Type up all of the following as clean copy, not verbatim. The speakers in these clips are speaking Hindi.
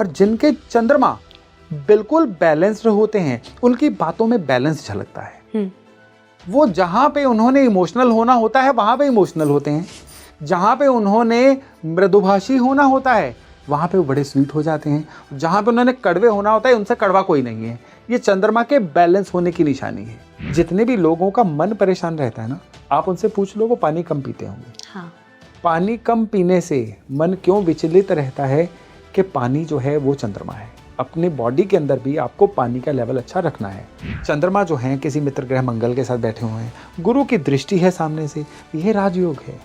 और जिनके चंद्रमा बिल्कुल बैलेंस्ड होते हैं, उनकी बातों में बैलेंस झलकता है। वो जहां पे उन्होंने इमोशनल होना होता है वहां पे इमोशनल होते हैं, जहां पे उन्होंने मृदुभाषी होना होता है वहां पे वो बड़े स्वीट हो जाते हैं, जहां पे उन्होंने कड़वे होना होता है उनसे कड़वा कोई नहीं है। ये चंद्रमा के बैलेंस होने की निशानी है। जितने भी लोगों का मन परेशान रहता है ना, आप उनसे पूछ लो वो पानी कम पीते होंगे। हाँ। पानी कम पीने से मन क्यों विचलित रहता है कि पानी जो है वो चंद्रमा है। अपने बॉडी के अंदर भी आपको पानी का लेवल अच्छा रखना है। चंद्रमा जो है किसी मित्र ग्रह मंगल के साथ बैठे हुए हैं, गुरु की दृष्टि है सामने से, यह राजयोग है।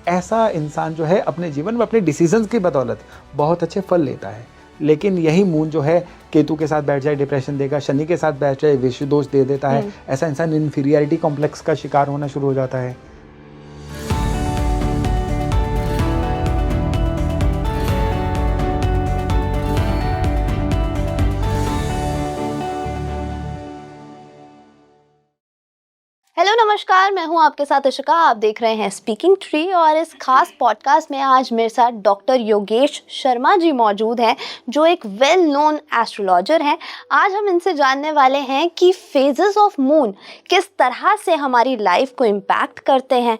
ऐसा इंसान जो है अपने जीवन में अपने डिसीजंस की बदौलत बहुत अच्छे फल लेता है। लेकिन यही मून जो है केतु के साथ बैठ जाए डिप्रेशन देगा, शनि के साथ बैठ जाए विषय दोष दे देता है। ऐसा इंसान इन्फीरियरिटी कॉम्प्लेक्स का शिकार होना शुरू हो जाता है। हेलो नमस्कार, मैं हूं आपके साथ इशिका। आप देख रहे हैं स्पीकिंग ट्री और इस खास पॉडकास्ट में आज मेरे साथ डॉक्टर योगेश शर्मा जी मौजूद हैं, जो एक वेल नोन एस्ट्रोलॉजर हैं। आज हम इनसे जानने वाले हैं कि फेजेस ऑफ मून किस तरह से हमारी लाइफ को इम्पैक्ट करते हैं,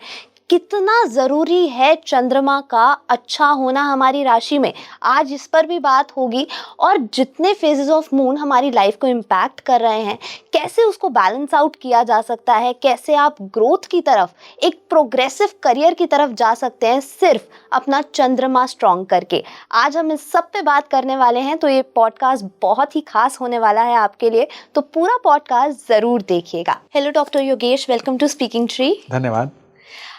कितना ज़रूरी है चंद्रमा का अच्छा होना हमारी राशि में। आज इस पर भी बात होगी और जितने फेजेस ऑफ मून हमारी लाइफ को इम्पैक्ट कर रहे हैं, कैसे उसको बैलेंस आउट किया जा सकता है, कैसे आप ग्रोथ की तरफ, एक प्रोग्रेसिव करियर की तरफ जा सकते हैं सिर्फ अपना चंद्रमा स्ट्रॉन्ग करके। आज हम इस सब पे बात करने वाले हैं, तो ये पॉडकास्ट बहुत ही खास होने वाला है आपके लिए, तो पूरा पॉडकास्ट ज़रूर देखिएगा। Hello doctor Yogesh, welcome to Speaking Tree. धन्यवाद।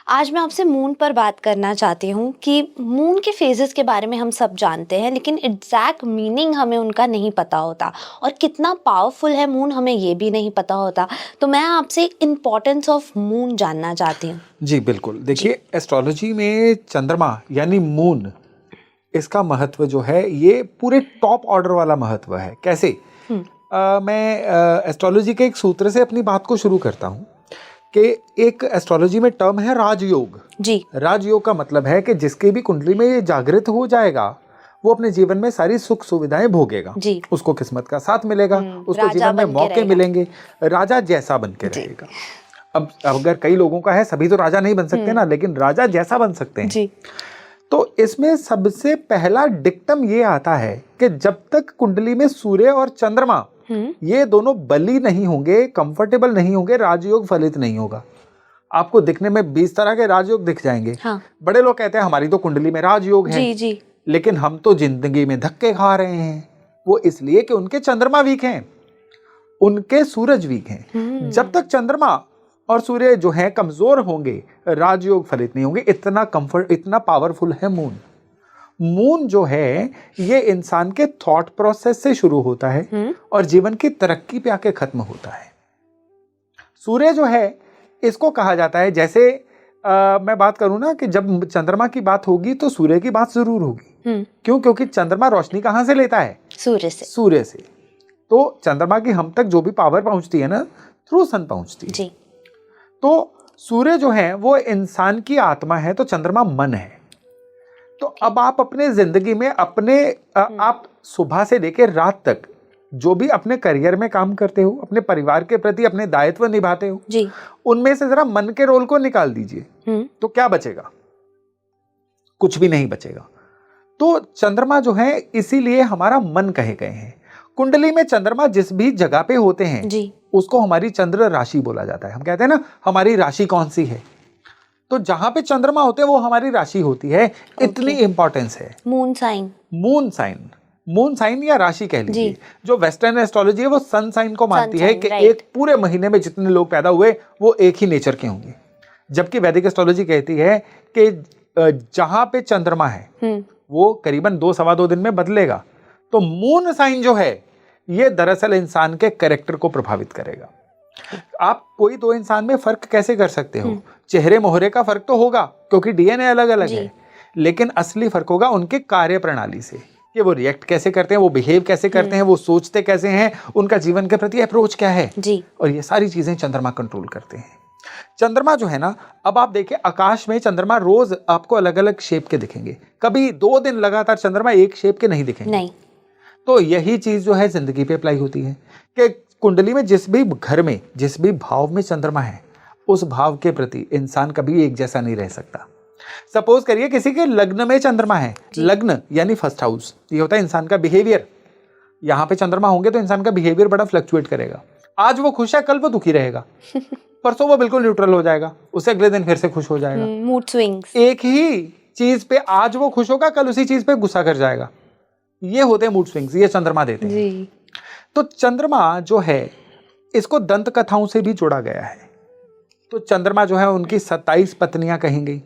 आज मैं आपसे मून पर बात करना चाहती हूँ कि मून के फेजेस के बारे में हम सब जानते हैं, लेकिन एग्जैक्ट मीनिंग हमें उनका नहीं पता होता, और कितना पावरफुल है मून हमें ये भी नहीं पता होता। तो मैं आपसे इम्पोर्टेंस ऑफ मून जानना चाहती हूँ। जी बिल्कुल। देखिए, एस्ट्रोलॉजी में चंद्रमा यानी मून, इसका महत्व जो है ये पूरे टॉप ऑर्डर वाला महत्व है। कैसे? मैं एस्ट्रोलॉजी के एक सूत्र से अपनी बात को शुरू करता हूँ कि एक एस्ट्रोलॉजी में टर्म है राजयोग। जी। राजयोग का मतलब है कि जिसकी भी कुंडली में ये जागृत हो जाएगा वो अपने जीवन में सारी सुख सुविधाएं भोगेगा। जी। उसको किस्मत का साथ मिलेगा, उसको जीवन में मौके मिलेंगे, राजा जैसा बन के रहेगा। अब अगर कई लोगों का है, सभी तो राजा नहीं बन सकते ना, लेकिन राजा जैसा बन सकते हैं। जी। तो इसमें सबसे पहला डिक्टम ये आता है कि जब तक कुंडली में सूर्य और चंद्रमा ये दोनों बली नहीं होंगे, कंफर्टेबल नहीं होंगे, राजयोग फलित नहीं होगा। आपको दिखने में 20 तरह के राजयोग दिख जाएंगे। हाँ। बड़े लोग कहते हैं हमारी तो कुंडली में राजयोग है। जी जी। लेकिन हम तो जिंदगी में धक्के खा रहे हैं। वो इसलिए कि उनके चंद्रमा वीक हैं, उनके सूरज वीक हैं। जब तक चंद्रमा और सूर्य जो है कमजोर होंगे, राजयोग फलित नहीं होंगे। इतना पावरफुल है मून। मून जो है ये इंसान के थॉट प्रोसेस से शुरू होता है और जीवन की तरक्की पे आके खत्म होता है। सूर्य जो है इसको कहा जाता है, जैसे मैं बात करूं ना कि जब चंद्रमा की बात होगी तो सूर्य की बात जरूर होगी। क्यों? क्योंकि चंद्रमा रोशनी कहां से लेता है? सूर्य से। सूर्य से। तो चंद्रमा की हम तक जो भी पावर पहुंचती है ना, थ्रू सन पहुंचती है। जी। तो सूर्य जो है वो इंसान की आत्मा है, तो चंद्रमा मन है। तो अब आप अपने जिंदगी में आप सुबह से लेकर रात तक जो भी अपने करियर में काम करते हो, अपने परिवार के प्रति अपने दायित्व निभाते हो जी, उनमें से जरा मन के रोल को निकाल दीजिए तो क्या बचेगा? कुछ भी नहीं बचेगा। तो चंद्रमा जो है इसीलिए हमारा मन कहे गए हैं। कुंडली में चंद्रमा जिस भी जगह पे होते हैं जी, उसको हमारी चंद्र राशि बोला जाता है। हम कहते हैं ना हमारी राशि कौन सी है, तो जहां पे चंद्रमा होते हैं वो हमारी राशि होती है। इतनी इंपॉर्टेंस है। मून साइन, मून साइन या राशि कह लीजिए। जो वेस्टर्न एस्ट्रोलॉजी है वो सन साइन को मानती है कि एक पूरे महीने में जितने लोग पैदा हुए वो एक ही नेचर के होंगे, जबकि वैदिक एस्ट्रोलॉजी कहती है कि जहां पे चंद्रमा है वो करीबन 2-2.25 दिन में बदलेगा। तो मून साइन जो है ये दरअसल इंसान के कैरेक्टर को प्रभावित करेगा। आप कोई दो इंसान में फर्क कैसे कर सकते हो? चेहरे मोहरे का फर्क तो होगा क्योंकि डीएनए अलग अलग है, लेकिन असली फर्क होगा उनके कार्य प्रणाली से, कि वो रिएक्ट कैसे करते हैं, वो बिहेव कैसे करते हैं, वो सोचते कैसे हैं, उनका जीवन के प्रति अप्रोच क्या है जी। और ये सारी चीजें चंद्रमा कंट्रोल करते हैं। चंद्रमा जो है ना, अब आप देखिए आकाश में चंद्रमा रोज आपको अलग अलग शेप के दिखेंगे। कभी 2 दिन लगातार चंद्रमा एक शेप के नहीं दिखेंगे। नहीं। तो यही चीज जो है जिंदगी पे अप्लाई होती है कि कुंडली में जिस भी घर में, जिस भी भाव में चंद्रमा है, उस भाव के प्रति इंसान कभी एक जैसा नहीं रह सकता। सपोज करिए किसी के लग्न में चंद्रमा है, लग्न यानी फर्स्ट हाउस, ये होता है इंसान का बिहेवियर। यहाँ पे चंद्रमा होंगे तो इंसान का बिहेवियर बड़ा फ्लक्चुएट करेगा। आज वो खुश है, कल वो दुखी रहेगा, परसों वो बिल्कुल न्यूट्रल हो जाएगा, उससे अगले दिन फिर से खुश हो जाएगा। Mood swings. एक ही चीज पे आज वो खुश होगा, कल उसी चीज पे गुस्सा कर जाएगा। ये होते हैं मूड स्विंग्स, ये चंद्रमा देते हैं। तो चंद्रमा जो है इसको दंत कथाओं से भी जोड़ा गया है। तो चंद्रमा जो है उनकी 27 पत्नियां कही गई,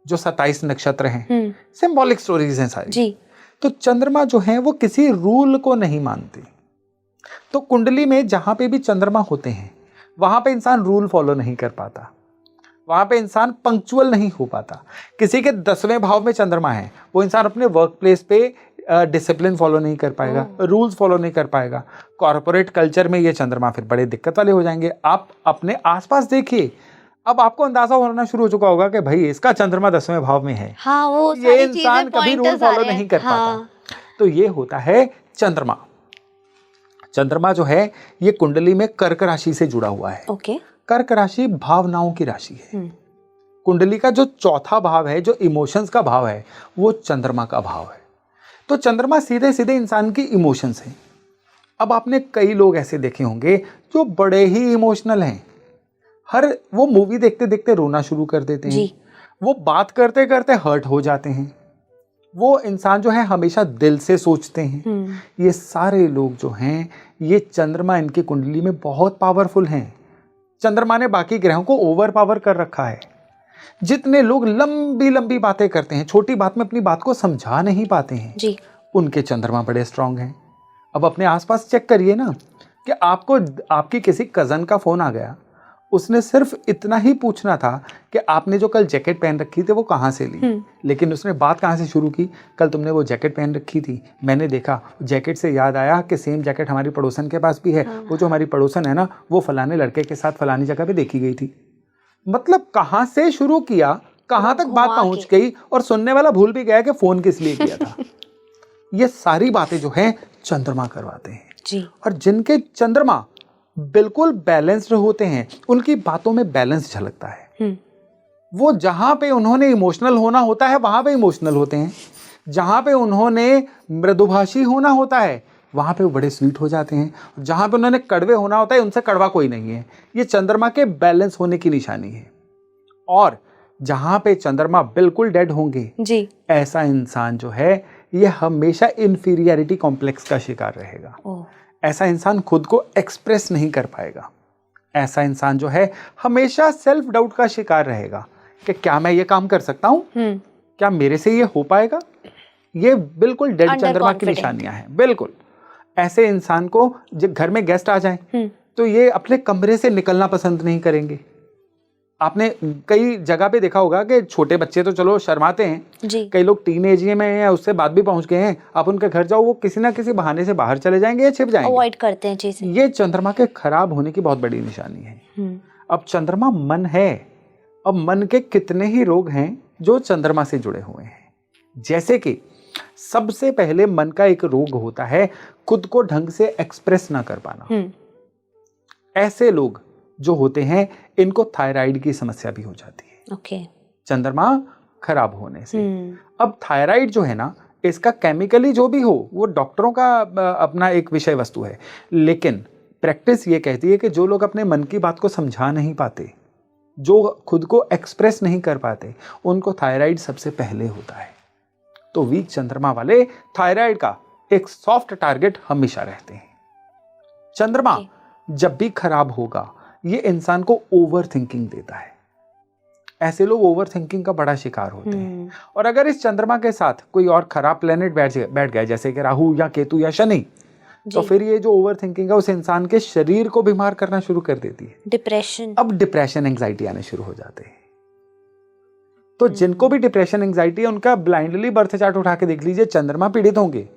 जो 27 नक्षत्र हैं, सिंबॉलिक स्टोरीज हैं सारी जी। तो चंद्रमा जो है वो किसी रूल को नहीं मानते। तो कुंडली में जहां पे भी चंद्रमा होते हैं वहां पे इंसान रूल फॉलो नहीं कर पाता, वहां पे इंसान पंक्चुअल नहीं हो पाता। किसी के 10वें भाव में चंद्रमा है, वो इंसान अपने वर्क प्लेस पे डिसिप्लिन फॉलो नहीं कर पाएगा, रूल्स फॉलो नहीं कर पाएगा। कॉर्पोरेट कल्चर में ये चंद्रमा फिर बड़े दिक्कत वाले हो जाएंगे। आप अपने आसपास देखिए, अब आपको अंदाजा होना शुरू हो चुका होगा कि भाई इसका चंद्रमा 10वें भाव में है। हाँ, वो ये इंसान कभी रूल फॉलो नहीं कर पाता। तो ये होता है चंद्रमा। चंद्रमा जो है ये कुंडली में कर्क राशि से जुड़ा हुआ है। ओके। कर्क राशि भावनाओं की राशि है। कुंडली का जो चौथा भाव है, जो इमोशंस का भाव है, वो चंद्रमा का भाव है। तो चंद्रमा सीधे सीधे इंसान की इमोशंस हैं। अब आपने कई लोग ऐसे देखे होंगे जो बड़े ही इमोशनल हैं, वो मूवी देखते देखते रोना शुरू कर देते हैं, वो बात करते करते हर्ट हो जाते हैं, वो इंसान जो है हमेशा दिल से सोचते हैं। ये सारे लोग जो हैं, ये चंद्रमा इनकी कुंडली में बहुत पावरफुल हैं। चंद्रमा ने बाकी ग्रहों को ओवर पावर कर रखा है। जितने लोग लंबी लंबी बातें करते हैं, छोटी बात में अपनी बात को समझा नहीं पाते हैं जी, उनके चंद्रमा बड़े स्ट्रांग हैं। अब अपने आसपास चेक करिए ना कि आपको आपकी किसी कजन का फोन आ गया, उसने सिर्फ इतना ही पूछना था कि आपने जो कल जैकेट पहन रखी थी वो कहाँ से ली, लेकिन उसने बात कहाँ से शुरू की, कल तुमने वो जैकेट पहन रखी थी, मैंने देखा, जैकेट से याद आया कि सेम जैकेट हमारी पड़ोसन के पास भी है, वो जो हमारी पड़ोसन है ना, वो फलाने लड़के के साथ फलानी जगह पे देखी गई थी। मतलब कहाँ से शुरू किया, कहाँ तक बात पहुंच गई, और सुनने वाला भूल भी गया कि फोन किस लिए किया था। ये सारी बातें जो है चंद्रमा करवाते हैं जी। और जिनके चंद्रमा बिल्कुल बैलेंस्ड होते हैं, उनकी बातों में बैलेंस झलकता है। वो जहां पे उन्होंने इमोशनल होना होता है वहां पे इमोशनल होते हैं, जहां पे उन्होंने मृदुभाषी होना होता है वहां पे वो बड़े स्वीट हो जाते हैं, जहां पे उन्होंने कड़वे होना होता है उनसे कड़वा कोई नहीं है। ये चंद्रमा के बैलेंस होने की निशानी है। और जहां पे चंद्रमा बिल्कुल डेड होंगे जी, ऐसा इंसान जो है ये हमेशा इंफीरियरिटी कॉम्प्लेक्स का शिकार रहेगा। ऐसा इंसान खुद को एक्सप्रेस नहीं कर पाएगा। ऐसा इंसान जो है हमेशा सेल्फ डाउट का शिकार रहेगा कि क्या मैं ये काम कर सकता हूँ, क्या मेरे से ये हो पाएगा। ये बिल्कुल डेड चंद्रमा की निशानियां हैं। बिल्कुल ऐसे इंसान को जब घर में गेस्ट आ जाएं तो ये अपने कमरे से निकलना पसंद नहीं करेंगे। आपने कई जगह पे देखा होगा कि छोटे बच्चे तो चलो शर्माते हैं जी, कई लोग टीनेज में या उससे बाद भी पहुंच गए हैं, आप उनके घर जाओ वो किसी ना किसी बहाने से बाहर चले जाएंगे या छिप जाएंगे, अवॉइड करते हैं चीजें। ये चंद्रमा के खराब होने की बहुत बड़ी निशानी है। अब चंद्रमा मन है, अब मन के कितने ही रोग हैं जो चंद्रमा से जुड़े हुए हैं। जैसे कि सबसे पहले मन का एक रोग होता है खुद को ढंग से एक्सप्रेस ना कर पाना। ऐसे लोग जो होते हैं इनको थायराइड की समस्या भी हो जाती है। ओके। चंद्रमा खराब होने से। अब थायराइड जो है ना, इसका केमिकली जो भी हो वो डॉक्टरों का अपना एक विषय वस्तु है, लेकिन प्रैक्टिस ये कहती है कि जो लोग अपने मन की बात को समझा नहीं पाते, जो खुद को एक्सप्रेस नहीं कर पाते, उनको थायराइड सबसे पहले होता है। तो वीक चंद्रमा वाले थायराइड का एक सॉफ्ट टारगेट हमेशा रहते हैं। चंद्रमा जब भी खराब होगा ये इंसान को ओवर थिंकिंग देता है। ऐसे लोग ओवर थिंकिंग का बड़ा शिकार होते हैं। और अगर इस चंद्रमा के साथ कोई और खराब प्लेनेट बैठ गए जैसे कि राहु या केतु या शनि, तो फिर ये जो ओवर थिंकिंग है उस इंसान के शरीर को बीमार करना शुरू कर देती है। डिप्रेशन, अब डिप्रेशन एंजाइटी आने शुरू हो जाते हैं। तो जिनको भी डिप्रेशन एंजाइटी है उनका ब्लाइंडली बर्थ चार्ट उठा के देख लीजिए, चंद्रमा पीड़ित होंगे,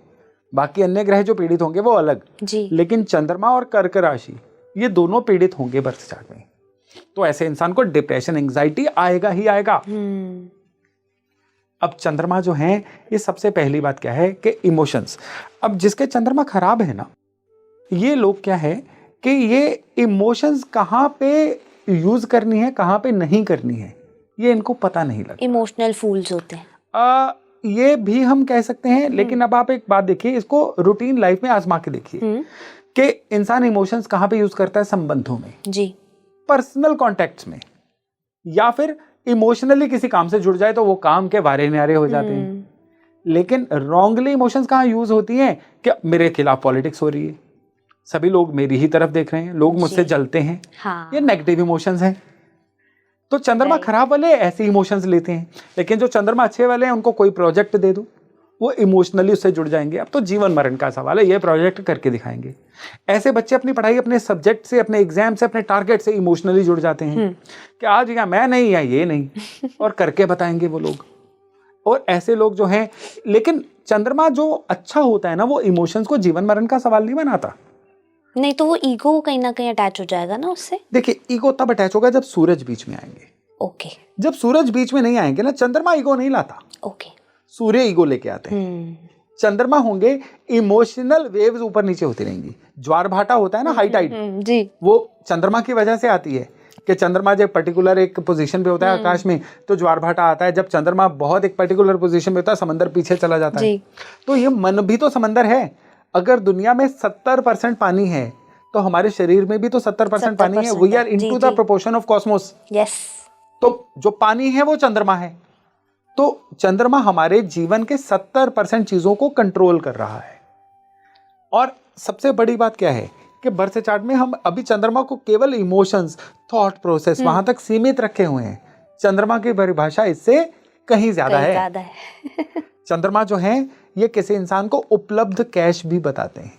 बाकी अन्य ग्रह जो पीड़ित होंगे वो अलग जी, लेकिन चंद्रमा और कर्क राशि ये दोनों पीड़ित होंगे बर्थ चार्ट में। तो ऐसे इंसान को डिप्रेशन एंजाइटी आएगा ही आएगा। अब चंद्रमा जो है, ये सबसे पहली बात क्या है कि इमोशंस। अब जिसके चंद्रमा खराब है ना, ये लोग क्या है कि ये इमोशंस कहाँ पे यूज करनी है, कहाँ पे नहीं करनी है, ये इनको पता नहीं लगता। इमोशनल फूल्स होते हैं। ये भी हम कह सकते हैं, लेकिन अब आप एक बात देखिए, इसको रूटीन लाइफ में आजमा के देखिए कि इंसान इमोशंस कहाँ पे यूज करता है, संबंधों में जी, पर्सनल कॉन्टेक्ट्स में, या फिर इमोशनली किसी काम से जुड़ जाए तो वो काम के वारे न्यारे हो जाते हैं। लेकिन रॉन्गली इमोशंस कहाँ यूज होती हैं कि मेरे खिलाफ पॉलिटिक्स हो रही है, सभी लोग मेरी ही तरफ देख रहे हैं, लोग मुझसे जलते हैं, हाँ। ये नेगेटिव इमोशंस हैं। तो चंद्रमा खराब वाले ऐसे इमोशंस लेते हैं, लेकिन जो चंद्रमा अच्छे वाले हैं उनको कोई प्रोजेक्ट दे दो, वो इमोशनली उससे जुड़ जाएंगे। अब तो जीवन मरण का सवाल है, ये प्रोजेक्ट करके दिखाएंगे। ऐसे बच्चे अपनी पढ़ाई, अपने सब्जेक्ट से, अपने एग्जाम से, अपने टारगेट से इमोशनली जुड़ जाते हैं कि आज या मैं नहीं या ये नहीं, और करके बताएंगे वो लोग। और ऐसे लोग जो हैं, लेकिन चंद्रमा जो अच्छा होता है ना, वो इमोशंस को जीवन मरण का सवाल नहीं बनाता। नहीं तो वो ईगो कहीं ना कहीं अटैच हो जाएगा ना उससे। देखिए, ईगो तब अटैच होगा जब सूरज बीच में आएंगे। ओके। जब सूरज बीच में नहीं आएंगे ना, चंद्रमा ईगो नहीं लाता। ओके। सूर्य ईगो लेके आते हैं। चंद्रमा होंगे, इमोशनल वेव्स ऊपर नीचे होती रहेंगी। ज्वार भाटा होता है ना, हाई टाइड, जी, वो चंद्रमा की वजह से आती है कि चंद्रमा जब पर्टिकुलर एक पोजीशन पे होता है आकाश में तो ज्वार भाटा आता है। जब चंद्रमा बहुत एक पर्टिकुलर पोजीशन पे होता है, समंदर पीछे चला जाता है। तो ये मन भी तो समंदर है। अगर दुनिया में 70% पानी है तो हमारे शरीर में भी तो 70% पानी है। We are into the proportion of cosmos. Yes. तो जो पानी है वो चंद्रमा है। तो चंद्रमा हमारे जीवन के 70% चीजों को कंट्रोल कर रहा है। और सबसे बड़ी बात क्या है कि बर्थ चार्ट में हम अभी चंद्रमा को केवल इमोशंस, थॉट प्रोसेस वहां तक सीमित रखे हुए हैं। चंद्रमा की परिभाषा इससे कहीं ज्यादा है। चंद्रमा जो है, ये किसी इंसान को उपलब्ध कैश भी बताते हैं।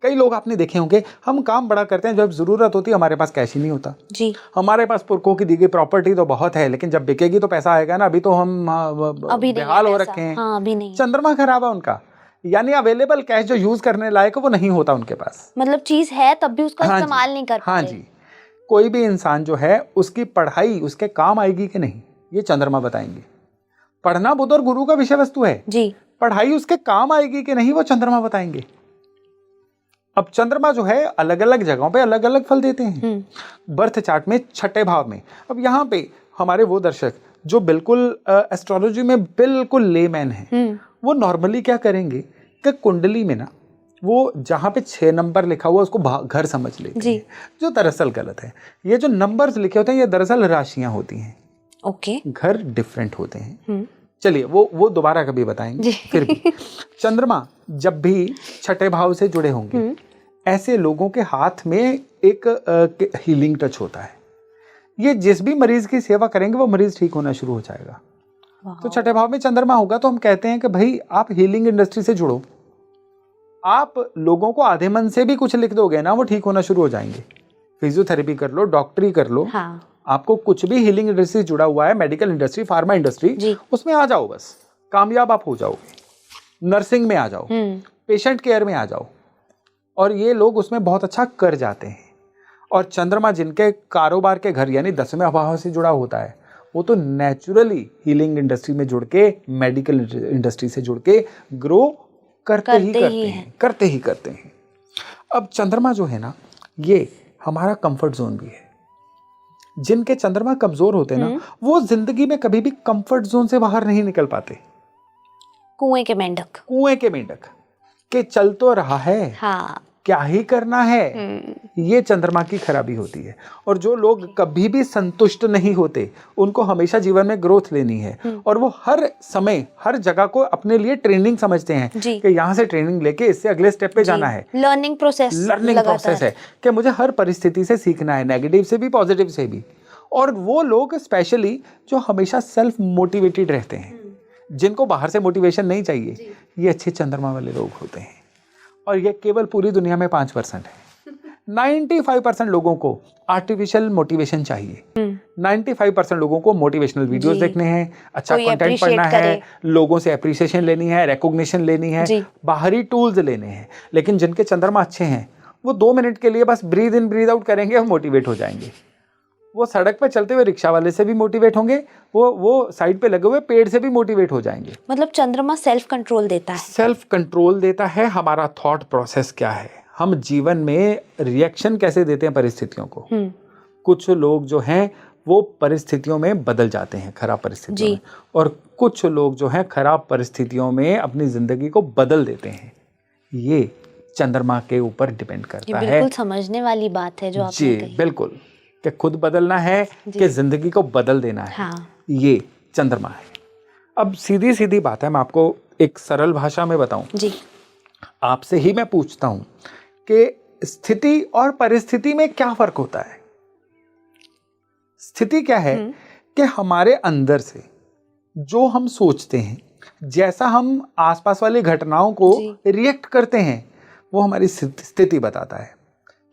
कई लोग आपने देखे होंगे, हम काम बड़ा करते हैं, जब जरूरत होती है हमारे पास कैश ही नहीं होता जी। हमारे पास पुरखों की दी गई प्रॉपर्टी तो बहुत है, लेकिन जब बिकेगी तो पैसा आएगा ना। अभी तो हम बेहाल हो रखे हैं। हाँ, अभी नहीं। चंद्रमा खराब है उनका, यानी अवेलेबल कैश जो यूज करने लायक वो नहीं होता उनके पास। मतलब चीज है तब भी उसका इस्तेमाल नहीं कर पाते। हाँ जी। कोई भी इंसान जो है, उसकी पढ़ाई उसके काम आएगी कि नहीं, ये चंद्रमा बताएंगे। पढ़ना बुध और गुरु का विषय वस्तु है जी। पढ़ाई उसके काम आएगी कि नहीं, वो चंद्रमा बताएंगे। अब चंद्रमा जो है अलग अलग जगहों पे अलग अलग फल देते हैं। बर्थ चार्ट में छठे भाव में। अब यहाँ पे हमारे वो दर्शक जो बिल्कुल एस्ट्रोलॉजी में बिल्कुल लेमैन है, वो नॉर्मली क्या करेंगे कि कुंडली में ना, वो जहाँ पे 6 नंबर लिखा हुआ उसको घर समझ लेते हैं, जो दरअसल गलत है। ये जो नंबर्स लिखे होते हैं, ये दरअसल राशियां होती हैं। ओके। घर डिफरेंट होते हैं। चलिए वो दोबारा कभी बताएंगे। फिर भी चंद्रमा जब भी छठे भाव से जुड़े होंगे, ऐसे लोगों के हाथ में एक हीलिंग टच होता है। ये जिस भी मरीज की सेवा करेंगे वो मरीज ठीक होना शुरू हो जाएगा। तो छठे भाव में चंद्रमा होगा तो हम कहते हैं कि भाई आप हीलिंग इंडस्ट्री से जुड़ो। आप लोगों को आधे मन से भी कुछ लिख दोगे ना, वो ठीक होना शुरू हो जाएंगे। फिजियोथेरेपी कर लो, डॉक्टरी कर लो। हाँ। आपको कुछ भी हीलिंग इंडस्ट्री जुड़ा हुआ है, मेडिकल इंडस्ट्री, फार्मा इंडस्ट्री, उसमें आ जाओ, बस कामयाब आप हो जाओगे। नर्सिंग में आ जाओ, पेशेंट केयर में आ जाओ, और ये लोग उसमें बहुत अच्छा कर जाते हैं। और चंद्रमा जिनके कारोबार के घर यानी 10वें भाव से जुड़ा होता है, वो तो नेचुरली हीलिंग इंडस्ट्री में जुड़ के, मेडिकल इंडस्ट्री से जुड़ के ग्रो करते ही करते हैं। अब चंद्रमा जो है ना, ये हमारा कंफर्ट जोन भी है। जिनके चंद्रमा कमजोर होते हैं ना, वो जिंदगी में कभी भी कंफर्ट जोन से बाहर नहीं निकल पाते। कुएं के मेंढक के चल तो रहा है, हाँ, क्या ही करना है, ये चंद्रमा की खराबी होती है। और जो लोग कभी भी संतुष्ट नहीं होते, उनको हमेशा जीवन में ग्रोथ लेनी है, और वो हर समय हर जगह को अपने लिए ट्रेनिंग समझते हैं कि यहाँ से ट्रेनिंग लेके इससे अगले स्टेप पे जाना है। लर्निंग प्रोसेस है कि मुझे हर परिस्थिति से सीखना है, नेगेटिव से भी पॉजिटिव से भी। और वो लोग स्पेशली जो हमेशा सेल्फ मोटिवेटेड रहते हैं, जिनको बाहर से मोटिवेशन नहीं चाहिए, ये अच्छे चंद्रमा वाले लोग होते हैं। और ये केवल पूरी दुनिया में 5% है। 95% लोगों को आर्टिफिशियल मोटिवेशन चाहिए। 95% लोगों को मोटिवेशनल वीडियोस देखने हैं, अच्छा कंटेंट पढ़ना है, लोगों से एप्रिसिएशन लेनी है, रिकॉग्निशन लेनी है, बाहरी टूल्स लेने हैं। लेकिन जिनके चंद्रमा अच्छे हैं, वो 2 मिनट के लिए बस ब्रीद इन ब्रीद आउट करेंगे और मोटिवेट हो जाएंगे। वो सड़क पे चलते हुए रिक्शा वाले से भी मोटिवेट होंगे, वो साइड पे लगे हुए पेड़ से भी मोटिवेट हो जाएंगे। मतलब चंद्रमा सेल्फ कंट्रोल देता है। सेल्फ कंट्रोल देता है। हमारा थॉट प्रोसेस क्या है, हम जीवन में रिएक्शन कैसे देते हैं परिस्थितियों को। कुछ लोग जो हैं वो परिस्थितियों में बदल जाते हैं, खराब परिस्थितियों में, और कुछ लोग जो हैं खराब परिस्थितियों में अपनी जिंदगी को बदल देते हैं। ये चंद्रमा के ऊपर डिपेंड करता है। बिल्कुल समझने वाली बात है जो आपने कही। बिल्कुल, कि खुद बदलना है कि जिंदगी को बदल देना है। हाँ। ये चंद्रमा है। अब सीधी सीधी बात है, मैं आपको एक सरल भाषा में बताऊं जी। आपसे ही मैं पूछता हूं कि स्थिति और परिस्थिति में क्या फर्क होता है। स्थिति क्या है कि हमारे अंदर से जो हम सोचते हैं, जैसा हम आसपास वाली घटनाओं को रिएक्ट करते हैं, वो हमारी स्थिति बताता है।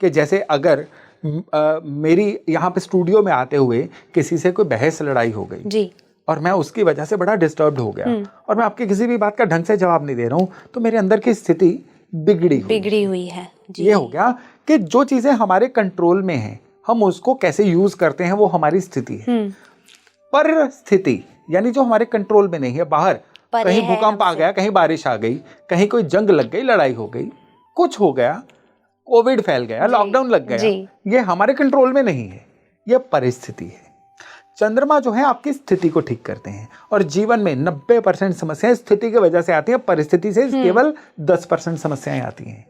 कि जैसे अगर मेरी यहाँ पे स्टूडियो में आते हुए किसी से कोई बहस लड़ाई हो गई जी, और मैं उसकी वजह से बड़ा डिस्टर्ब्ड हो गया और मैं आपकी किसी भी बात का ढंग से जवाब नहीं दे रहा हूँ, तो मेरे अंदर की स्थिति बिगड़ी हुई है जी। ये हो गया कि जो चीजें हमारे कंट्रोल में हैं, हम उसको कैसे यूज करते हैं, वो हमारी स्थिति है। परिस्थिति यानी जो हमारे कंट्रोल में नहीं है, बाहर कहीं भूकंप आ गया, कहीं बारिश आ गई, कहीं कोई जंग लग गई, लड़ाई हो गई, कुछ हो गया, कोविड फैल गया, लॉकडाउन लग गया, ये हमारे कंट्रोल में नहीं है, ये परिस्थिति है। चंद्रमा जो है आपकी स्थिति को ठीक करते हैं, और जीवन में 90% समस्याएं स्थिति की वजह से आती हैं, परिस्थिति से केवल 10% समस्याएं आती हैं।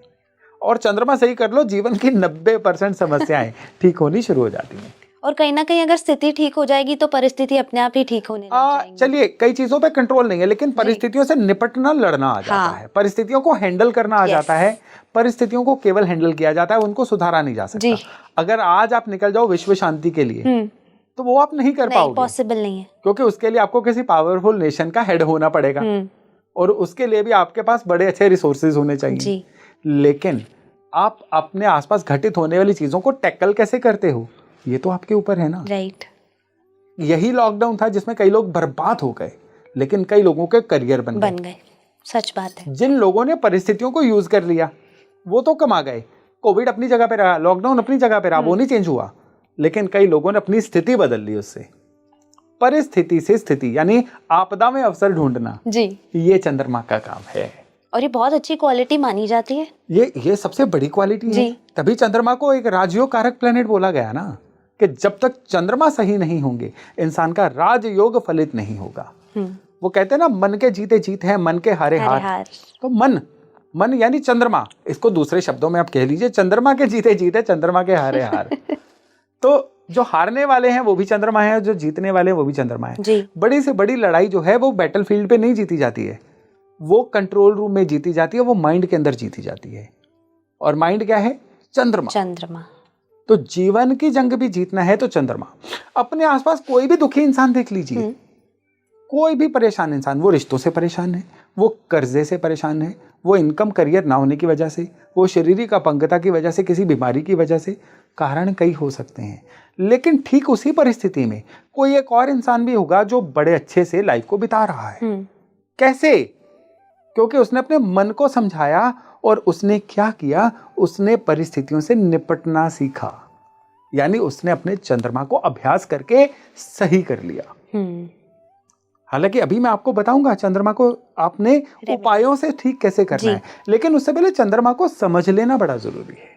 और चंद्रमा सही कर लो, जीवन की 90% समस्याएं ठीक होनी शुरू हो जाती हैं। और कहीं ना कहीं अगर स्थिति ठीक हो जाएगी तो परिस्थिति अपने आप ही ठीक होने लग जाएगी। चलिए, कई चीजों पे कंट्रोल नहीं है, लेकिन परिस्थितियों से निपटना, लड़ना आ जाता है, परिस्थितियों को हैंडल करना आ जाता है। परिस्थितियों को केवल हैंडल किया जाता है, उनको सुधारा नहीं जा सकता। अगर आज आप निकल जाओ विश्व शांति के लिए, तो वो आप नहीं कर पाओगे, पॉसिबल नहीं है, क्योंकि उसके लिए आपको किसी पावरफुल नेशन का हेड होना पड़ेगा, और उसके लिए भी आपके पास बड़े अच्छे रिसोर्सेज होने चाहिए। लेकिन आप अपने आसपास घटित होने वाली चीजों को टैकल कैसे करते हो, ये तो आपके ऊपर है ना। राइट। यही लॉकडाउन था जिसमें कई लोग बर्बाद हो गए, लेकिन कई लोगों के करियर बन गए। सच बात है। जिन लोगों ने परिस्थितियों को यूज कर लिया वो तो कमा गए। कोविड अपनी जगह पे रहा, लॉकडाउन अपनी जगह पे रहा, वो नहीं चेंज हुआ, लेकिन कई लोगों ने अपनी स्थिति बदल ली उससे। परिस्थिति से स्थिति यानी आपदा में अवसर ढूंढना जी, ये चंद्रमा का काम है, और ये बहुत अच्छी क्वालिटी मानी जाती है। ये सबसे बड़ी क्वालिटी है, तभी चंद्रमा को एक राजयोग कारक प्लेनेट बोला गया ना, कि जब तक चंद्रमा सही नहीं होंगे इंसान का राजयोग फलित नहीं होगा। वो कहते हैं ना, मन के जीते जीत है, मन के हारे हार। तो मन यानी चंद्रमा, इसको दूसरे शब्दों में आप कह लीजिए चंद्रमा के जीते जीत है, चंद्रमा के हारे हार। तो जो हारने वाले हैं वो भी चंद्रमा है, जो जीतने वाले हैं वो भी चंद्रमा है। बड़ी से बड़ी लड़ाई जो है वो बैटलफील्ड पे नहीं जीती जाती है, वो कंट्रोल रूम में जीती जाती है, वो माइंड के अंदर जीती जाती है। और माइंड क्या है? चंद्रमा। तो जीवन की जंग भी जीतना है तो चंद्रमा। अपने आसपास कोई भी दुखी इंसान देख लीजिए, कोई भी परेशान इंसान, वो रिश्तों से परेशान है, वो कर्जे से परेशान है, वो इनकम करियर ना होने की वजह से, वो शारीरिक अपंगता की वजह से, किसी बीमारी की वजह से, कारण कई हो सकते हैं। लेकिन ठीक उसी परिस्थिति में कोई एक और इंसान भी होगा जो बड़े अच्छे से लाइफ को बिता रहा है। कैसे? क्योंकि उसने अपने मन को समझाया और उसने क्या किया, उसने परिस्थितियों से निपटना सीखा, यानी उसने अपने चंद्रमा को अभ्यास करके सही कर लिया। हालांकि अभी मैं आपको बताऊंगा चंद्रमा को आपने उपायों से ठीक कैसे करना है, लेकिन उससे पहले चंद्रमा को समझ लेना बड़ा जरूरी है।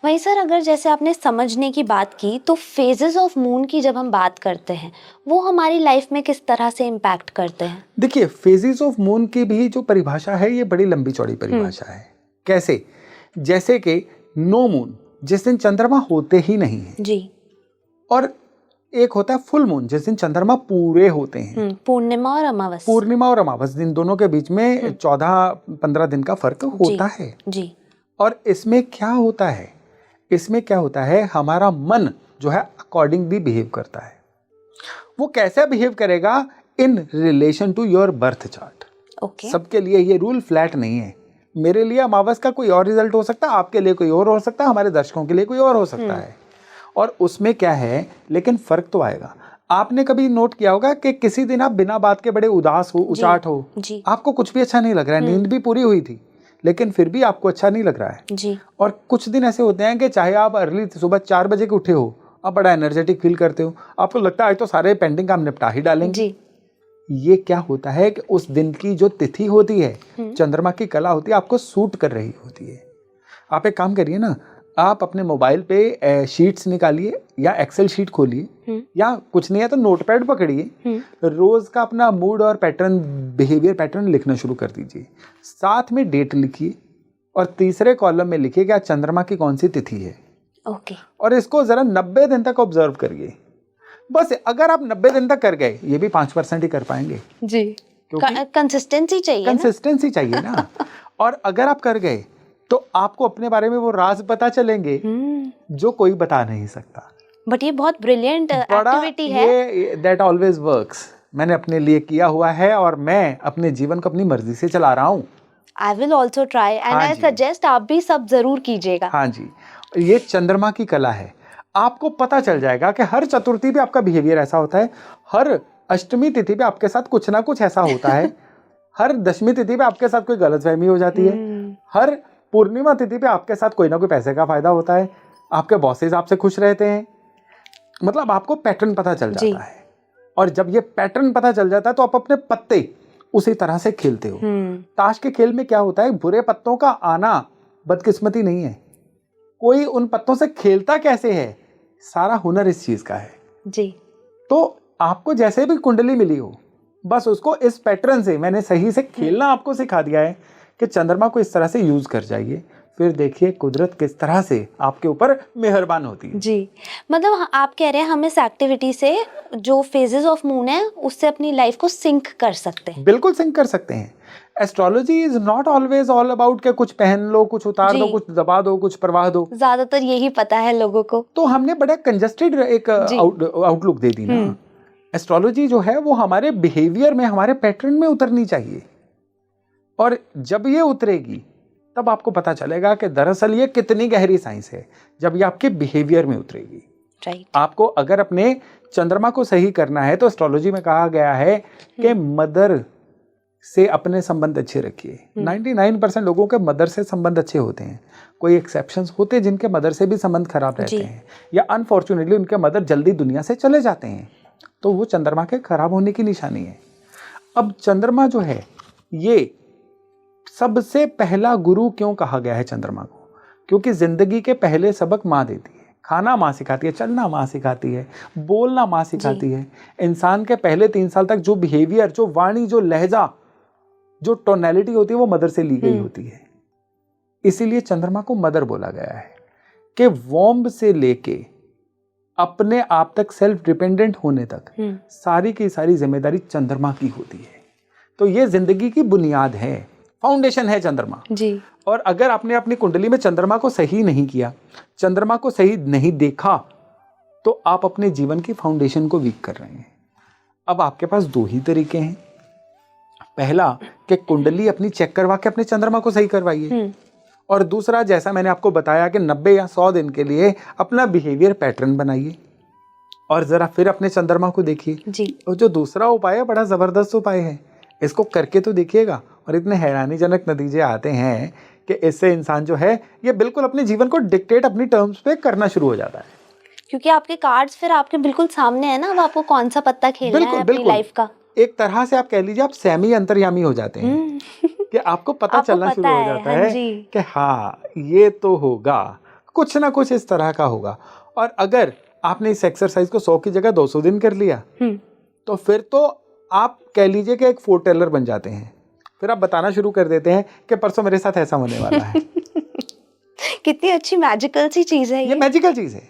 वहीं सर, अगर जैसे आपने समझने की बात की, तो फेजेस ऑफ मून की जब हम बात करते हैं, वो हमारी लाइफ में किस तरह से इम्पैक्ट करते हैं? देखिए, फेजेस ऑफ मून की भी जो परिभाषा है ये बड़ी लंबी चौड़ी परिभाषा है। कैसे? जैसे कि नो मून, जिस दिन चंद्रमा होते ही नहीं है जी, और एक होता है फुल मून, जिस दिन चंद्रमा पूरे होते हैं। पूर्णिमा और अमावस दिन, दोनों के बीच में 14-15 दिन का फर्क होता है जी। और इसमें क्या होता है, हमारा मन जो है अकॉर्डिंगली बिहेव करता है। वो कैसे बिहेव करेगा? In relation to your birth chart. सबके लिए ये रूल फ्लैट नहीं है। मेरे लिए अमावस का कोई और रिजल्ट हो सकता है, आपके लिए कोई और हो सकता है, हमारे दर्शकों के लिए कोई और हो सकता है। और उसमें क्या है, लेकिन फर्क तो आएगा। आपने कभी नोट किया होगा कि किसी दिन आप बिना बात के बड़े उदास हो, उचाट हो, आपको कुछ भी अच्छा नहीं लग रहा है, नींद भी पूरी हुई थी, लेकिन फिर भी आपको अच्छा नहीं लग रहा है जी। और कुछ दिन ऐसे होते हैं कि चाहे आप अर्ली सुबह 4 बजे के उठे हो, आप बड़ा एनर्जेटिक फील करते हो, आपको लगता है आज तो सारे पेंडिंग काम निपटा ही डालेंगे जी। ये क्या होता है कि उस दिन की जो तिथि होती है, चंद्रमा की कला होती है, आपको सूट कर रही होती है। आप एक काम करिए ना, आप अपने मोबाइल पे शीट्स निकालिए या एक्सेल शीट खोलिए या कुछ नहीं है तो नोटपैड पकड़िए, रोज का अपना मूड और पैटर्न, बिहेवियर पैटर्न लिखना शुरू कर दीजिए। साथ में डेट लिखिए और तीसरे कॉलम में लिखिए कि आज चंद्रमा की कौन सी तिथि है। ओके। और इसको जरा 90 दिन तक ऑब्जर्व करिए। बस अगर आप 90 दिन तक कर गए, ये भी 5% ही कर पाएंगे जी, कंसिस्टेंसी चाहिए, कंसिस्टेंसी चाहिए ना। और अगर आप कर गए तो आपको अपने बारे में वो राज पता चलेंगे जो कोई बता नहीं सकता। बट ये बहुत ब्रिलियंट एक्टिविटी है। ये दैट ऑलवेज वर्क्स, मैंने अपने लिए किया हुआ है और मैं अपने जीवन को अपनी मर्जी से चला रहा हूँ। I will also try and I suggest आप भी सब जरूर कीजिएगा। हाँ जी, ये चंद्रमा की कला है। आपको पता चल जाएगा कि हर चतुर्थी पे आपका बिहेवियर ऐसा होता है, हर अष्टमी तिथि पे आपके साथ कुछ ना कुछ ऐसा होता है, हर दशमी तिथि पे आपके साथ कोई गलतफहमी हो जाती है, हर पूर्णिमा तिथि पे आपके साथ कोई ना कोई पैसे का फायदा होता है, आपके बॉसेस आपसे खुश रहते हैं। मतलब आपको पैटर्न पता चल जाता है। और जब ये पैटर्न पता चल जाता है तो आप अपने पत्ते उसी तरह से खेलते हो। ताश के खेल में क्या होता है, बुरे पत्तों का आना बदकिस्मती नहीं है, कोई उन पत्तों से खेलता कैसे है, सारा हुनर इस चीज का है जी। तो आपको जैसे भी कुंडली मिली हो, बस उसको इस पैटर्न से मैंने सही से खेलना आपको सिखा दिया है कि चंद्रमा को इस तरह से यूज कर जाइए, फिर देखिए कुदरत किस तरह से आपके ऊपर मेहरबान होती है। जी, मतलब आप कह रहे हैं हम इस एक्टिविटी से जो फेजेस ऑफ मून है उससे अपनी लाइफ को सिंक कर सकते हैं। बिल्कुल सिंक कर सकते हैं। Astrology is not always all about के कुछ पहन लो, कुछ उतार दो, कुछ दबा दो, कुछ परवाह दो। ज्यादातर यही पता है लोगों को, तो हमने बड़ा कंजस्टेड एक आउटलुक दे दी ना। एस्ट्रोलॉजी जो है वो हमारे बिहेवियर में, हमारे पैटर्न में उतरनी चाहिए, और जब ये उतरेगी तब आपको पता चलेगा कि दरअसल ये कितनी गहरी साइंस है, जब ये आपके बिहेवियर में उतरेगी। राइट। आपको अगर अपने चंद्रमा को सही करना है तो एस्ट्रोलॉजी में कहा गया है कि मदर से अपने संबंध अच्छे रखिए। 99% लोगों के मदर से संबंध अच्छे होते हैं, कोई एक्सेप्शंस होते हैं जिनके मदर से भी संबंध खराब रहते हैं, या अनफॉर्चुनेटली उनके मदर जल्दी दुनिया से चले जाते हैं, तो वो चंद्रमा के खराब होने की निशानी है। अब चंद्रमा जो है, ये सबसे पहला गुरु क्यों कहा गया है चंद्रमा को? क्योंकि जिंदगी के पहले सबक माँ देती है। खाना माँ सिखाती है, चलना माँ सिखाती है, बोलना माँ सिखाती है। इंसान के पहले 3 साल तक जो बिहेवियर, जो वाणी, जो लहजा, जो टोनैलिटी होती है वो मदर से ली गई होती है। इसीलिए चंद्रमा को मदर बोला गया है कि वॉम्ब से लेके अपने आप तक सेल्फ डिपेंडेंट होने तक सारी की सारी जिम्मेदारी चंद्रमा की होती है। तो ये जिंदगी की बुनियाद है, फाउंडेशन है चंद्रमा जी। और अगर आपने अपनी कुंडली में चंद्रमा को सही नहीं किया, चंद्रमा को सही नहीं देखा, तो आप अपने जीवन की फाउंडेशन को वीक कर रहे हैं। अब आपके पास 2 ही तरीके हैं। पहला कि कुंडली अपनी चेक करवा के अपने चंद्रमा को सही करवाइए, और दूसरा, जैसा मैंने आपको बताया कि 90 या 100 दिन के लिए अपना बिहेवियर पैटर्न बनाइए और जरा फिर अपने चंद्रमा को देखिए जी। और जो दूसरा उपाय है बड़ा जबरदस्त उपाय है, इसको करके तो देखिएगा और इतने हैरानीजनक नतीजे आते हैं कि इससे इंसान जो है ये बिल्कुल अपने जीवन को डिक्टेट अपनी टर्म्स पे करना शुरू हो जाता है। क्योंकि आपके कार्ड्स फिर आपके बिल्कुल सामने है ना, अब आपको कौन सा पत्ता खेलना है अपनी लाइफ का। एक तरह से आप कह लीजिए आप सेमी अंतर्यामी हो जाते हैं कि आपको पता चलना शुरू हो जाता है कि हाँ ये तो होगा, कुछ ना कुछ इस तरह का होगा। और अगर आपने इस एक्सरसाइज को 100 की जगह 200 दिन कर लिया तो फिर तो आप कह लीजिए कि एक फोर्ट टेलर बन जाते हैं। फिर आप बताना शुरू कर देते हैं कि परसों मेरे साथ ऐसा होने वाला है। कितनी अच्छी मैजिकल सी चीज है ये मैजिकल चीज है,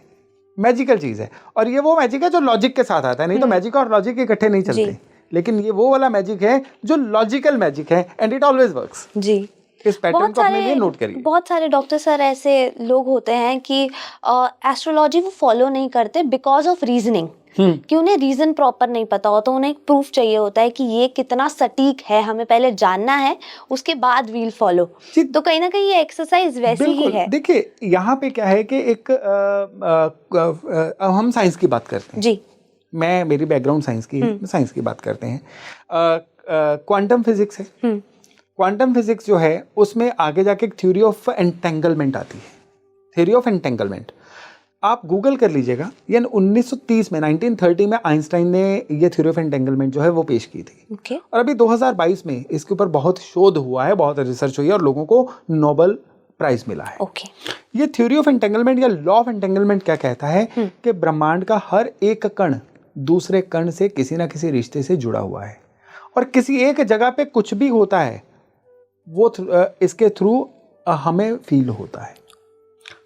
मैजिकल चीज है। और ये वो मैजिक है जो लॉजिक के साथ आता है, नहीं तो मैजिक और लॉजिक इकट्ठे नहीं चलते। लेकिन ये वो वाला मैजिक है जो लॉजिकल मैजिक है, एंड इट ऑलवेज वर्क्स जी। इस पैटर्न को अपने लिए नोट करिए। बहुत सारे डॉक्टर सर ऐसे लोग होते हैं कि एस्ट्रोलॉजी वो फॉलो नहीं करते बिकॉज ऑफ रीजनिंग, कि उन्हें रीजन प्रॉपर नहीं पता होता, उन्हें एक प्रूफ चाहिए होता है कि ये कितना सटीक है, हमें पहले जानना है उसके बाद वील फॉलो। तो कहीं ना कहीं ये एक्सरसाइज वैसी ही है। देखिए यहाँ पे क्या है कि एक हम साइंस की बात करते हैं जी, मैं मेरी बैकग्राउंड साइंस की, साइंस की बात करते हैं। क्वांटम फिजिक्स है, क्वांटम फिजिक्स जो है उसमें आगे जाके एक थ्योरी ऑफ एंटेंगलमेंट आती है, थ्योरी ऑफ एंटेंगलमेंट। आप गूगल कर लीजिएगा, ये 1930 में 1930 में आइंस्टाइन ने ये थ्योरी ऑफ एंटेंगलमेंट जो है वो पेश की थी। Okay. और अभी 2022 में इसके ऊपर बहुत शोध हुआ है, बहुत रिसर्च हुई है और लोगों को नोबेल प्राइज मिला है। Okay. ये थ्योरी ऑफ एंटेंगलमेंट या लॉ ऑफ एंटेंगलमेंट क्या कहता है कि ब्रह्मांड का हर एक कण दूसरे कण से किसी ना किसी रिश्ते से जुड़ा हुआ है और किसी एक जगह पे कुछ भी होता है वो इसके थ्रू हमें फील होता है।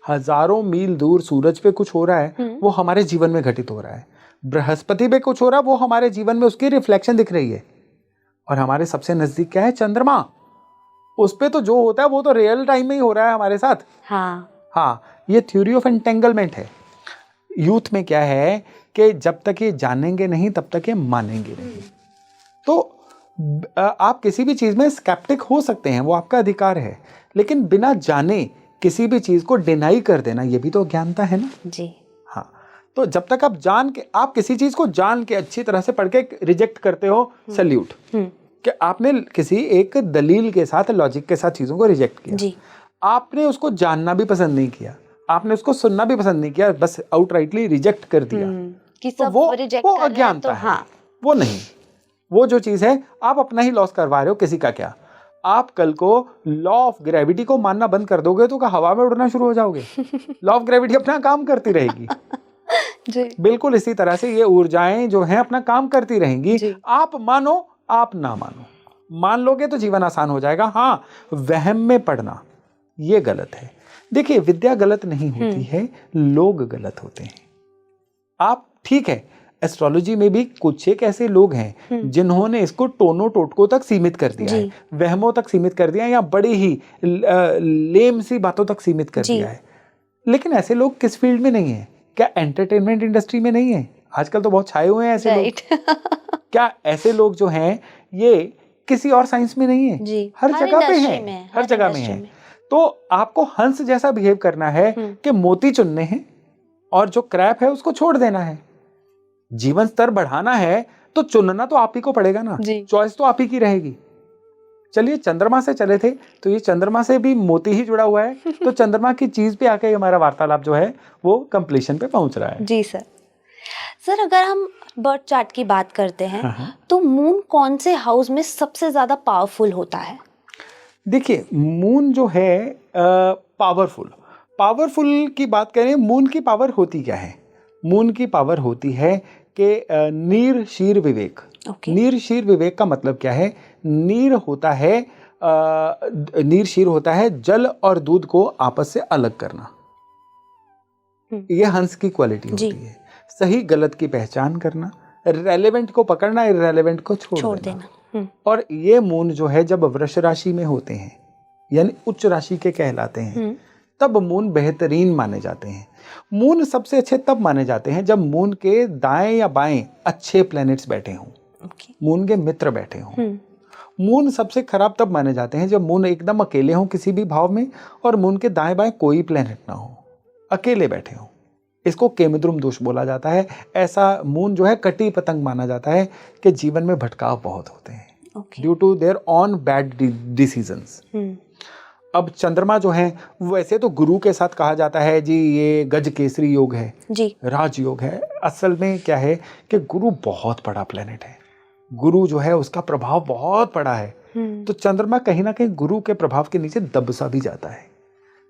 हजारों मील दूर सूरज पे कुछ हो रहा है वो हमारे जीवन में घटित हो रहा है। बृहस्पति पे कुछ हो रहा है वो हमारे जीवन में उसकी रिफ्लेक्शन दिख रही है। और हमारे सबसे नजदीक क्या है? चंद्रमा। उस पे तो जो होता है वो तो रियल टाइम में ही हो रहा है हमारे साथ। हाँ, ये थ्योरी ऑफ एंटेंगलमेंट है। यूथ में क्या है कि जब तक ये जानेंगे नहीं तब तक ये मानेंगे नहीं। तो आप किसी भी चीज में स्केप्टिक हो सकते हैं, वो आपका अधिकार है, लेकिन बिना जाने किसी भी चीज को डिनाई कर देना ये भी तो अज्ञानता है ना जी। हाँ, तो जब तक आप किसी चीज को जान के अच्छी तरह से पढ़ के रिजेक्ट करते हो, सैल्यूट कि आपने किसी एक दलील के साथ, लॉजिक के साथ चीजों को रिजेक्ट किया जी। आपने उसको जानना भी पसंद नहीं किया, आपने उसको सुनना भी पसंद नहीं किया, बस आउटराइटली रिजेक्ट कर दिया कि तो वो अज्ञानता है। हाँ। वो नहीं, वो जो चीज है आप अपना ही लॉस करवा रहे हो, किसी का क्या। आप कल को लॉ ऑफ ग्रेविटी को मानना बंद कर दोगे तो क्या हवा में उड़ना शुरू हो जाओगे? लॉ ऑफ ग्रेविटी अपना काम करती रहेगी जी। बिल्कुल इसी तरह से ये ऊर्जाएं जो हैं अपना काम करती रहेंगी। आप मानो आप ना मानो, मान लोगे तो जीवन आसान हो जाएगा। हाँ, वहम में पड़ना ये गलत है। देखिए, विद्या गलत नहीं होती है, लोग गलत होते हैं। आप ठीक है, एस्ट्रोलॉजी में भी कुछ एक ऐसे लोग हैं जिन्होंने इसको टोनो टोटको तक सीमित कर दिया है, वहमों तक सीमित कर दिया है, या बड़ी ही लेम सी बातों तक सीमित कर दिया है। लेकिन ऐसे लोग किस फील्ड में नहीं है? क्या एंटरटेनमेंट इंडस्ट्री में नहीं है? आजकल तो बहुत छाए हुए हैं ऐसे लोग। क्या ऐसे लोग जो हैं ये किसी और साइंस में नहीं है? हर जगह पे हैं, हर जगह में है। तो आपको हंस जैसा बिहेव करना है कि मोती चुनने हैं और जो क्रैप है उसको छोड़ देना है। जीवन स्तर बढ़ाना है तो चुनना तो आप ही को पड़ेगा ना, चॉइस तो आप ही की रहेगी। चलिए, चंद्रमा से चले थे तो ये चंद्रमा से भी मोती ही जुड़ा हुआ है, तो चंद्रमा की चीज पे आके हमारा वार्तालाप जो है वो कंप्लीशन पे पहुंच रहा है। जी सर। सर, अगर हम बर्थ चार्ट की बात करते हैं तो मून कौन से हाउस में सबसे ज्यादा पावरफुल होता है? देखिए, मून जो है पावरफुल की बात करें, मून की पावर होती क्या है? मून की पावर होती है कि नीर शीर विवेक। नीर शीर विवेक का मतलब क्या है? नीर शीर होता है जल और दूध को आपस से अलग करना। ये हंस की क्वालिटी होती है। सही गलत की पहचान करना, रेलेवेंट को पकड़ना, इररेलेवेंट को छोड़ देना। और ये मून जो है जब वृष राशि में होते हैं, यानी उच्च राशि के कहलाते हैं, तब मून बेहतरीन माने जाते हैं। मून सबसे अच्छे तब माने जाते हैं जब मून के दाएं या बाएं अच्छे प्लैनेट्स बैठे हों, मून के मित्र बैठे हों। मून सबसे खराब तब माने जाते हैं जब मून एकदम अकेले हों किसी भी भाव में और मून के दाएं बाएं कोई प्लैनेट ना हो, अकेले बैठे हों। इसको केमद्रुम दोष बोला जाता है। ऐसा मून जो है कटी पतंग माना जाता है कि जीवन में भटकाव बहुत होते हैं due to their own bad decisions. अब चंद्रमा जो है वैसे तो गुरु के साथ कहा जाता है जी, ये गज केसरी योग है जी, राजयोग है। असल में क्या है कि गुरु बहुत बड़ा प्लेनेट है, गुरु जो है उसका प्रभाव बहुत बड़ा है। तो चंद्रमा कहीं ना कहीं गुरु के प्रभाव के नीचे दब सा भी जाता है।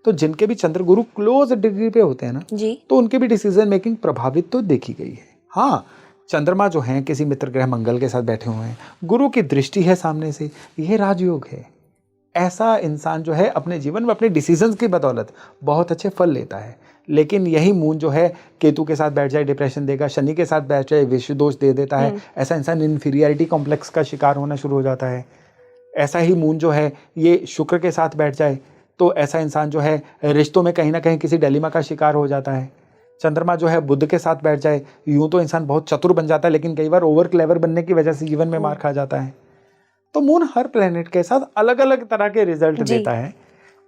तो जिनके भी चंद्र गुरु क्लोज डिग्री पे होते हैं ना जी, तो उनके भी डिसीजन मेकिंग प्रभावित तो देखी गई है। हाँ, चंद्रमा जो है किसी मित्र ग्रह मंगल के साथ बैठे हुए हैं, गुरु की दृष्टि है सामने से, यह राजयोग है। ऐसा इंसान जो है अपने जीवन में अपने डिसीजंस की बदौलत बहुत अच्छे फल लेता है। लेकिन यही मून जो है केतु के साथ बैठ जाए डिप्रेशन देगा, शनि के साथ बैठ जाए विषय दोष दे देता है। ऐसा इंसान इन्फीरियरिटी कॉम्प्लेक्स का शिकार होना शुरू हो जाता है। ऐसा ही मून जो है ये शुक्र के साथ बैठ जाए तो ऐसा इंसान जो है रिश्तों में कहीं ना कहीं किसी डिलेमा का शिकार हो जाता है। चंद्रमा जो है बुध के साथ बैठ जाए, यूं तो इंसान बहुत चतुर बन जाता है लेकिन कई बार ओवर क्लेवर बनने की वजह से जीवन में मार खा जाता है। तो मून हर प्लेनेट के साथ अलग अलग तरह के रिजल्ट देता है।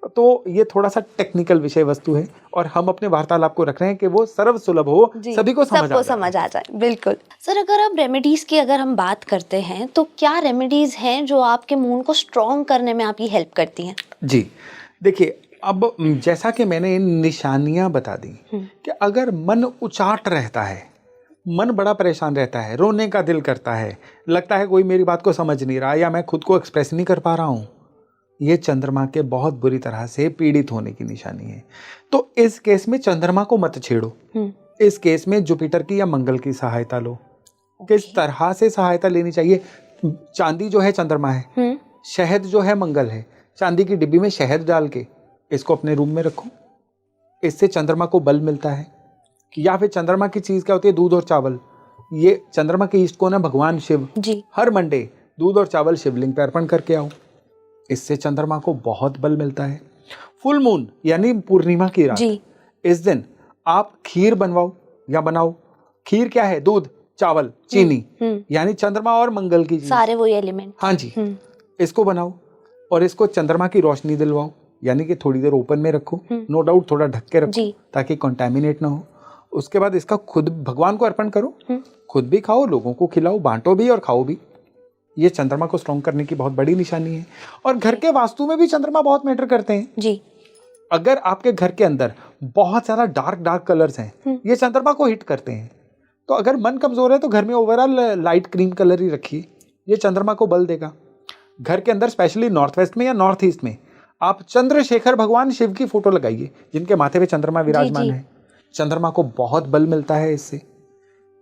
तो ये थोड़ा सा टेक्निकल विषय वस्तु है और हम अपने वार्तालाप को रख रहे हैं कि वो सर्व सुलभ हो, सभी को समझ आ जाए। बिल्कुल सर, अगर आप रेमेडीज की अगर हम बात करते हैं तो क्या रेमेडीज हैं जो आपके मून को स्ट्रॉन्ग करने में आपकी हेल्प करती हैं? जी देखिए, अब जैसा कि मैंने निशानियां बता दी कि अगर मन उचाट रहता है, मन बड़ा परेशान रहता है, रोने का दिल करता है, लगता है कोई मेरी बात को समझ नहीं रहा या मैं खुद को एक्सप्रेस नहीं कर पा रहा हूं, ये चंद्रमा के बहुत बुरी तरह से पीड़ित होने की निशानी है। तो इस केस में चंद्रमा को मत छेड़ो। इस केस में जुपिटर की या मंगल की सहायता लो। किस तरह से सहायता लेनी चाहिए? चांदी जो है चंद्रमा है, शहद जो है मंगल है। चांदी की डिब्बी में शहद डाल के इसको अपने रूम में रखो, इससे चंद्रमा को बल मिलता है। या फिर चंद्रमा की चीज क्या होती है? दूध और चावल। ये चंद्रमा के ईष्ट को ना भगवान शिव जी हर मंडे दूध और चावल शिवलिंग पे अर्पण करके आओ, इससे चंद्रमा को बहुत बल मिलता है। फुल मून यानी पूर्णिमा की रात जी। इस दिन आप खीर बनवाओ या बनाओ। खीर क्या है? दूध, चावल, चीनी, यानी चंद्रमा और मंगल की चीज, सारे वही एलिमेंट। हाँ जी, इसको बनाओ और इसको चंद्रमा की रोशनी दिलवाओ, यानी कि थोड़ी देर ओपन में रखो, नो डाउट थोड़ा ढक के रखो ताकि कंटामिनेट ना हो। उसके बाद इसका खुद भगवान को अर्पण करो, खुद भी खाओ, लोगों को खिलाओ, बांटो भी और खाओ भी। ये चंद्रमा को स्ट्रॉन्ग करने की बहुत बड़ी निशानी है। और घर के वास्तु में भी चंद्रमा बहुत मैटर करते हैं जी। अगर आपके घर के अंदर बहुत ज्यादा डार्क कलर्स हैं, ये चंद्रमा को हिट करते हैं। तो अगर मन कमजोर है तो घर में ओवरऑल लाइट क्रीम कलर ही रखिए, ये चंद्रमा को बल देगा। घर के अंदर स्पेशली नॉर्थ वेस्ट में या नॉर्थ ईस्ट में आप चंद्रशेखर भगवान शिव की फोटो लगाइए, जिनके माथे पे चंद्रमा विराजमान है। चंद्रमा को बहुत बल मिलता है इससे।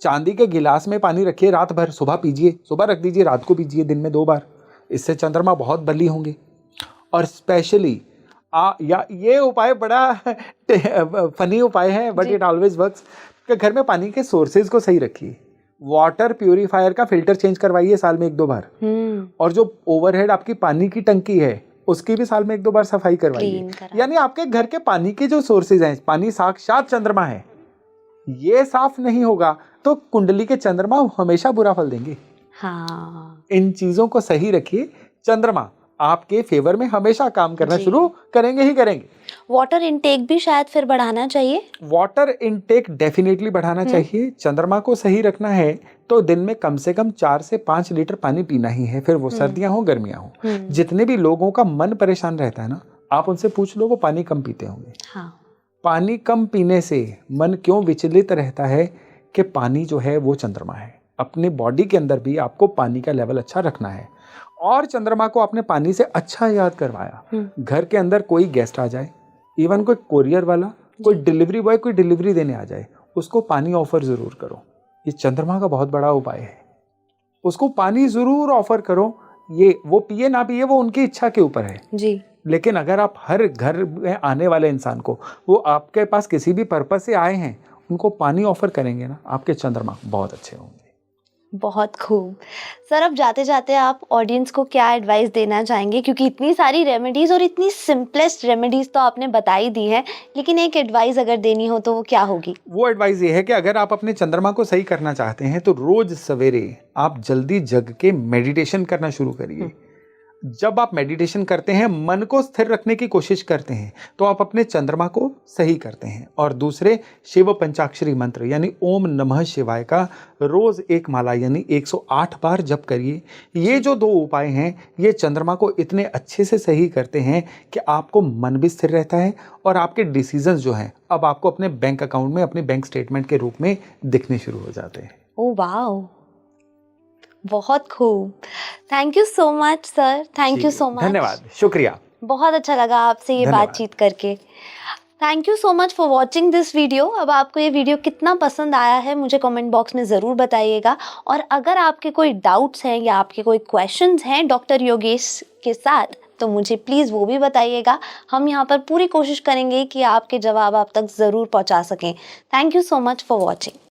चांदी के गिलास में पानी रखिए रात भर, सुबह पीजिए, सुबह रख दीजिए, रात को पीजिए, दिन में 2 बार। इससे चंद्रमा बहुत बली होंगे। और स्पेशली या ये उपाय बड़ा फनी उपाय है बट इट ऑलवेज वर्क्स, कि घर में पानी के सोर्सेज को सही रखिए। वाटर प्यूरिफायर का फिल्टर चेंज करवाइए साल में 1-2 बार। और जो ओवरहेड आपकी पानी की टंकी है उसकी भी साल में 1-2 बार सफाई करवाइए। यानी आपके घर के पानी के जो सोर्सेज हैं, पानी साक्षात चंद्रमा है, ये साफ नहीं होगा तो कुंडली के चंद्रमा हमेशा बुरा फल देंगे। हाँ, इन चीजों को सही रखिए, चंद्रमा आपके फेवर में हमेशा काम करना शुरू करेंगे ही करेंगे। वाटर इनटेक भी शायद फिर बढ़ाना चाहिए। वाटर इनटेक डेफिनेटली बढ़ाना चाहिए। चंद्रमा को सही रखना है तो दिन में कम से कम 4 से 5 लीटर पानी पीना ही है, फिर वो सर्दियां हो गर्मियां हो। जितने भी लोगों का मन परेशान रहता है ना, आप उनसे पूछ लो, वो पानी कम पीते होंगे। हाँ। पानी कम पीने से मन क्यों विचलित रहता है? कि पानी जो है वो चंद्रमा है। अपने बॉडी के अंदर भी आपको पानी का लेवल अच्छा रखना है। और चंद्रमा को आपने पानी से अच्छा याद करवाया। घर के अंदर कोई गेस्ट आ जाए, इवन कोई कोरियर वाला, कोई डिलीवरी बॉय कोई डिलीवरी देने आ जाए, उसको पानी ऑफर जरूर करो। ये चंद्रमा का बहुत बड़ा उपाय है। उसको पानी जरूर ऑफर करो। ये वो पिए ना पिए वो उनकी इच्छा के ऊपर है जी। लेकिन अगर आप हर घर में आने वाले इंसान को, वो आपके पास किसी भी पर्पस से आए हैं, उनको पानी ऑफर करेंगे ना, आपके चंद्रमा बहुत अच्छे होंगे। बहुत खूब सर। अब जाते जाते आप ऑडियंस को क्या एडवाइस देना चाहेंगे? क्योंकि इतनी सारी रेमेडीज और इतनी सिंपलेस्ट रेमेडीज तो आपने बताई दी है, लेकिन एक एडवाइस अगर देनी हो तो वो क्या होगी? वो एडवाइस ये है कि अगर आप अपने चंद्रमा को सही करना चाहते हैं तो रोज सवेरे आप जल्दी जग के मेडिटेशन करना शुरू करिए। जब आप मेडिटेशन करते हैं, मन को स्थिर रखने की कोशिश करते हैं, तो आप अपने चंद्रमा को सही करते हैं। और दूसरे, शिव पंचाक्षरी मंत्र यानी ओम नमः शिवाय का रोज 1 माला यानी 108 बार जप करिए। ये जो 2 उपाय हैं, ये चंद्रमा को इतने अच्छे से सही करते हैं कि आपको मन भी स्थिर रहता है और आपके डिसीजंस जो हैं अब आपको अपने बैंक अकाउंट में, अपने बैंक स्टेटमेंट के रूप में दिखने शुरू हो जाते हैं। ओह वाओ, बहुत खूब। Thank you so much sir, thank you so much. धन्यवाद, शुक्रिया। बहुत अच्छा लगा आपसे ये बातचीत करके। Thank you so much for watching this video. अब आपको ये वीडियो कितना पसंद आया है मुझे कमेंट बॉक्स में ज़रूर बताइएगा। और अगर आपके कोई डाउट्स हैं या आपके कोई क्वेश्चंस हैं डॉक्टर योगेश के साथ, तो मुझे प्लीज़ वो भी बताइएगा। हम यहाँ पर पूरी कोशिश करेंगे कि आपके जवाब आप तक ज़रूर पहुँचा सकें। Thank you so much for watching.